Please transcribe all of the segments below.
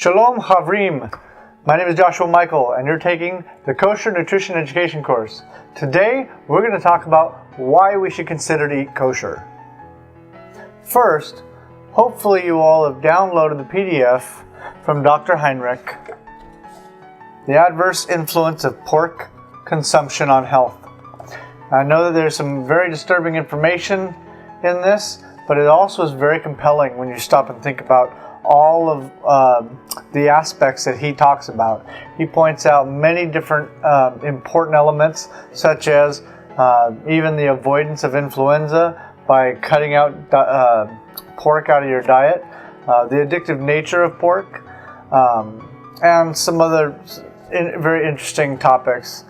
Shalom Havrim. My name is Joshua Michael, and you're taking the Kosher Nutrition Education course. Today, we're going to talk about why we should consider to eat kosher. First, hopefully you all have downloaded the PDF from Dr. Heinrich, The Adverse Influence of Pork Consumption on Health. I know that there's some very disturbing information in this, but it also is very compelling when you stop and think about all of the aspects that he talks about. He points out many different important elements, such as even the avoidance of influenza by cutting out pork out of your diet, the addictive nature of pork, and some other very interesting topics.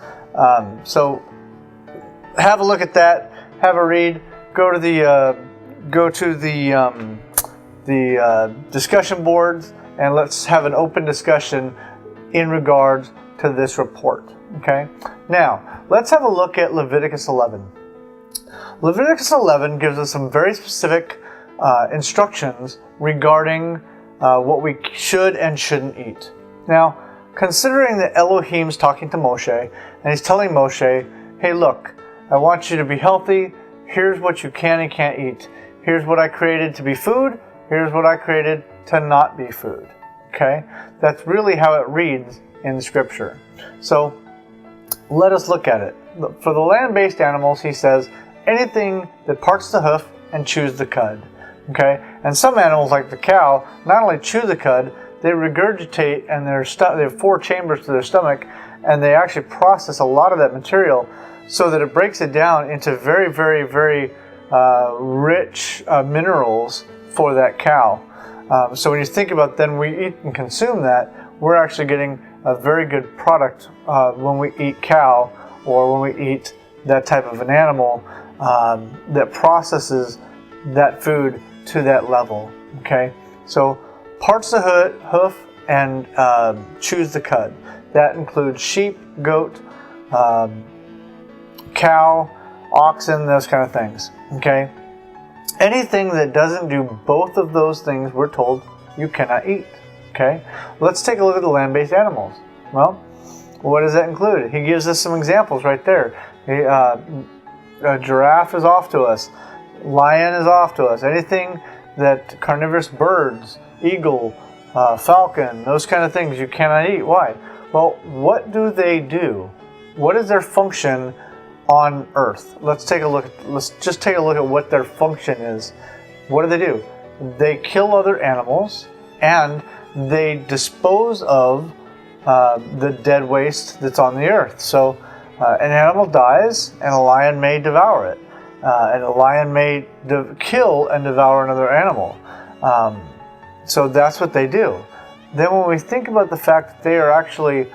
So have a look at that, have a read, go to the discussion boards, and let's have an open discussion in regards to this report. Okay. Now, let's have a look at Leviticus 11. Leviticus 11 gives us some very specific instructions regarding what we should and shouldn't eat. Now, considering that Elohim's talking to Moshe, and he's telling Moshe, hey, look, I want you to be healthy. Here's what you can and can't eat. Here's what I created to be food. Here's what I created to not be food. Okay? That's really how it reads in the scripture. So let us look at it. For the land-based animals, he says, anything that parts the hoof and chews the cud. Okay? And some animals, like the cow, not only chew the cud, they regurgitate, and they have 4 chambers to their stomach, and they actually process a lot of that material so that it breaks it down into very, very, very rich minerals for that cow. So when you think about then we eat and consume that, we're actually getting a very good product when we eat cow, or when we eat that type of an animal that processes that food to that level. Okay, so parts the hoof and chews the cud. That includes sheep, goat, cow, oxen, those kind of things. Okay. Anything that doesn't do both of those things, we're told you cannot eat. Okay? Let's take a look at the land-based animals. Well, what does that include? He gives us some examples right there. A giraffe is off to us. Lion is off to us. Anything that carnivorous birds, eagle, falcon, those kind of things you cannot eat. Why? Well, what do they do? What is their function on earth? Let's just take a look at what their function is. What do? They kill other animals, and they dispose of the dead waste that's on the earth. So an animal dies, and a lion may devour it, and a lion may kill and devour another animal. So that's what they do. Then when we think about the fact that they are actually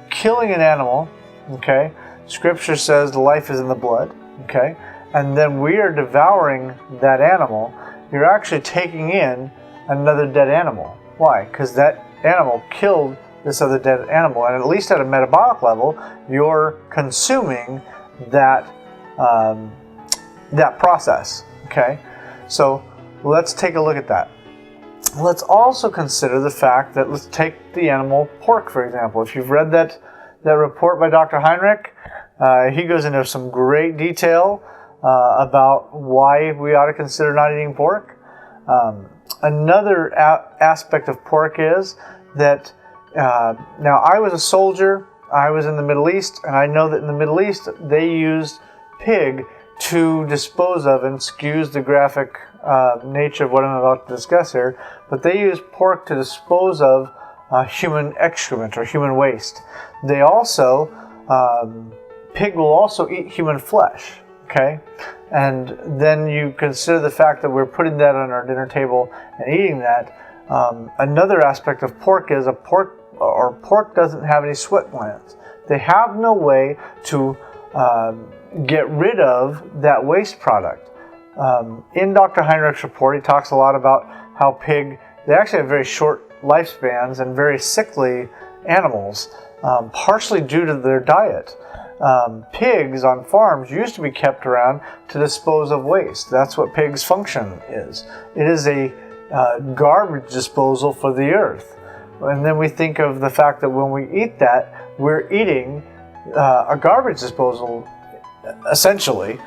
killing an animal, okay, Scripture says life is in the blood, okay? And then we are devouring that animal. You're actually taking in another dead animal. Why? Because that animal killed this other dead animal. And at least at a metabolic level, you're consuming that, that process, okay? So let's take a look at that. Let's also consider the fact that, let's take the animal pork, for example. If you've read that report by Dr. Heinrich, he goes into some great detail about why we ought to consider not eating pork. Another aspect of pork is that, now I was a soldier, I was in the Middle East, and I know that in the Middle East they used pig to dispose of, and excuse the graphic nature of what I'm about to discuss here, but they use pork to dispose of human excrement or human waste. They also, pig will also eat human flesh, okay? And then you consider the fact that we're putting that on our dinner table and eating that. Another aspect of pork is pork doesn't have any sweat glands. They have no way to get rid of that waste product. In Dr. Heinrich's report, he talks a lot about how they actually have very short lifespans and very sickly animals, partially due to their diet. Pigs on farms used to be kept around to dispose of waste. That's what pigs' function is. It is a garbage disposal for the earth. And then we think of the fact that when we eat that, we're eating a garbage disposal, essentially.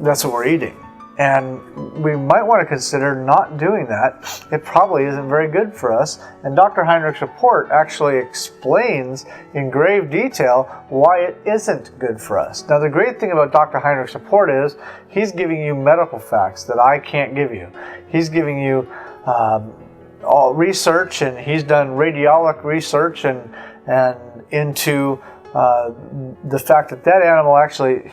That's what we're eating. And we might want to consider not doing that. It probably isn't very good for us. And Dr. Heinrich's report actually explains in grave detail why it isn't good for us. Now, the great thing about Dr. Heinrich's report is he's giving you medical facts that I can't give you. He's giving you all research, and he's done radiologic research and into the fact that animal actually,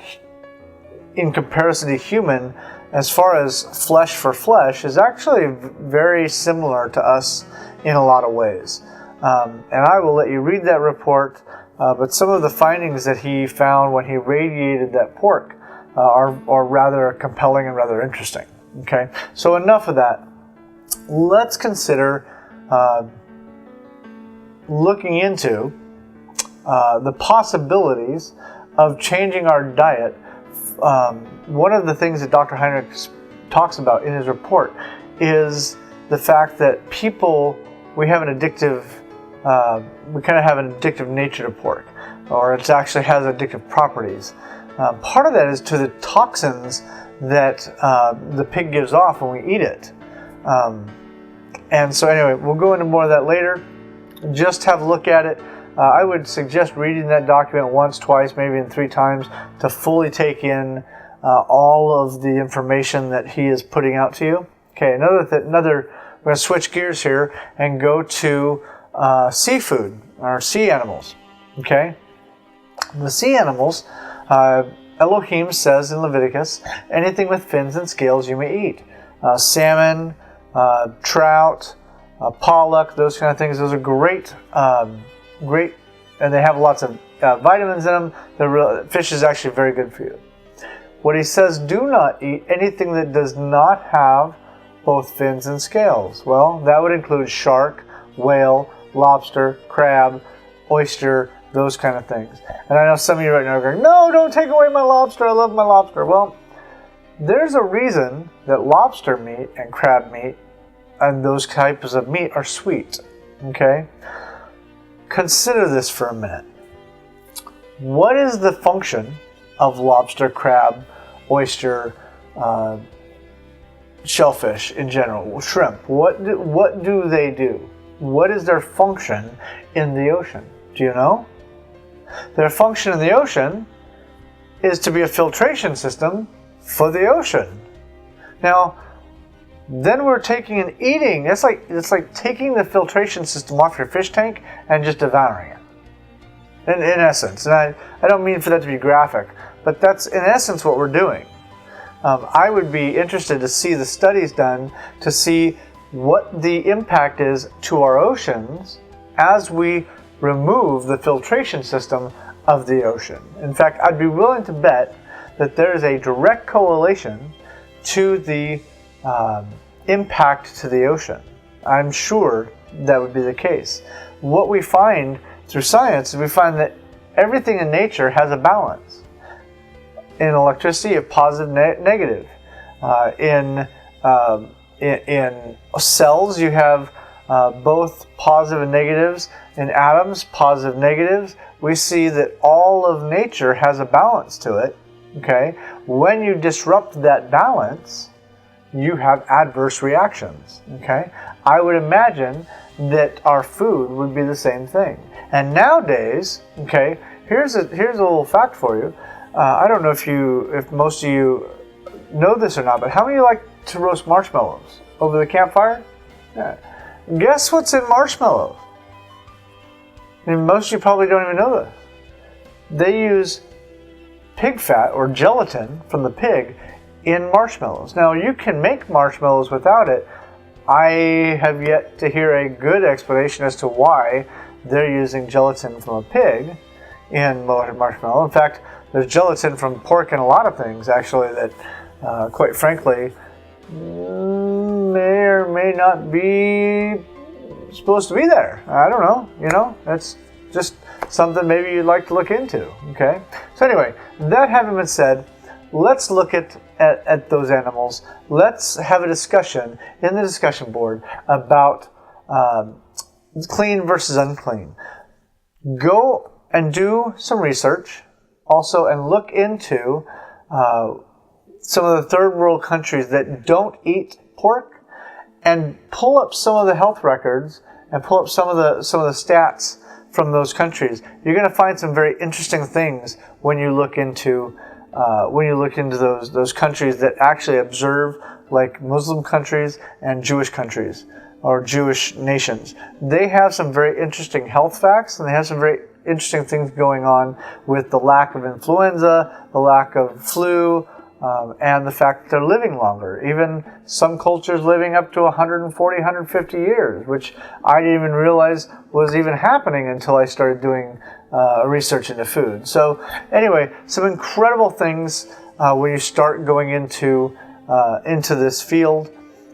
in comparison to human, as far as flesh for flesh, is actually very similar to us in a lot of ways. And I will let you read that report, but some of the findings that he found when he radiated that pork are rather compelling and rather interesting. Okay, so enough of that. Let's consider looking into the possibilities of changing our diet. One of the things that Dr. Heinrich talks about in his report is the fact that we have an addictive, we kind of have an addictive nature to pork, or it actually has addictive properties. Part of that is to the toxins that the pig gives off when we eat it. And so anyway, we'll go into more of that later. Just have a look at it. I would suggest reading that document once, twice, maybe even 3 times to fully take in all of the information that he is putting out to you. Okay, we're going to switch gears here and go to seafood, or sea animals. Okay, the sea animals, Elohim says in Leviticus, anything with fins and scales you may eat. Salmon, trout, pollock, those kind of things. Those are great, and they have lots of vitamins in them. Fish is actually very good for you. What he says, do not eat anything that does not have both fins and scales. Well, that would include shark, whale, lobster, crab, oyster, those kind of things. And I know some of you right now are going, no, don't take away my lobster. I love my lobster. Well, there's a reason that lobster meat and crab meat and those types of meat are sweet. Okay? Consider this for a minute. What is the function of lobster, crab, oyster, shellfish in general, shrimp? What do they do? What is their function in the ocean? Do you know? Their function in the ocean is to be a filtration system for the ocean. Now, then we're taking and eating. It's like taking the filtration system off your fish tank and just devouring it. In essence, and I don't mean for that to be graphic, but that's in essence what we're doing. I would be interested to see the studies done to see what the impact is to our oceans as we remove the filtration system of the ocean. In fact, I'd be willing to bet that there is a direct correlation to the impact to the ocean. I'm sure that would be the case. What we find through science is we find that everything in nature has a balance. In electricity, a positive, negative. In cells, you have both positive and negatives. In atoms, positive, negatives. We see that all of nature has a balance to it. Okay? When you disrupt that balance, you have adverse reactions. Okay? I would imagine that our food would be the same thing. And nowadays, okay, here's a little fact for you. I don't know if most of you know this or not, but how many of you like to roast marshmallows over the campfire? Yeah. Guess what's in marshmallows? And most of you probably don't even know this. They use pig fat or gelatin from the pig in marshmallows. Now, you can make marshmallows without it. I have yet to hear a good explanation as to why they're using gelatin from a pig in marshmallow. In fact, there's gelatin from pork and a lot of things, actually, that, quite frankly, may or may not be supposed to be there. I don't know. You know, that's just something maybe you'd like to look into. Okay. So anyway, that having been said, let's look at those animals. Let's have a discussion in the discussion board about clean versus unclean. Go and do some research also, and look into some of the third world countries that don't eat pork, and pull up some of the health records and pull up some of the stats from those countries. You're going to find some very interesting things when you look into those countries that actually observe, like Muslim countries and Jewish countries or Jewish nations. They have some very interesting health facts, and they have some very interesting things going on with the lack of influenza, the lack of flu, and the fact that they're living longer. Even some cultures living up to 140, 150 years, which I didn't even realize was even happening until I started doing research into food. So anyway, some incredible things when you start going into this field.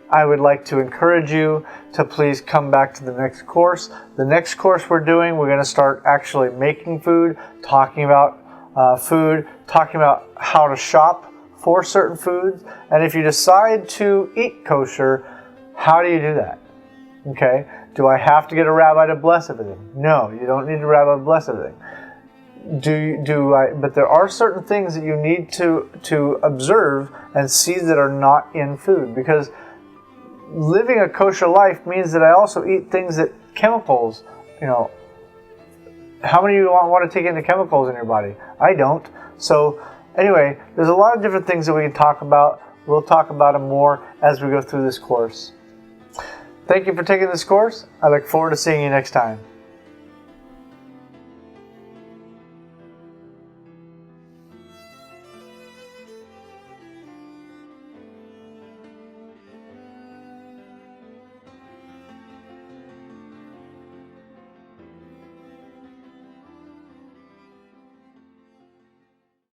I would like to encourage you to please come back to the next course. The next course we're going to start actually making food, talking about food, talking about how to shop for certain foods. And if you decide to eat kosher, how do you do that? Okay? Do I have to get a rabbi to bless everything? No, you don't need a rabbi to bless everything. But there are certain things that you need to observe and see that are not in food, because living a kosher life means that I also eat things that chemicals, how many of you want to take in the chemicals in your body? I don't. So anyway, there's a lot of different things that we can talk about. We'll talk about them more as we go through this course. Thank you for taking this course. I look forward to seeing you next time.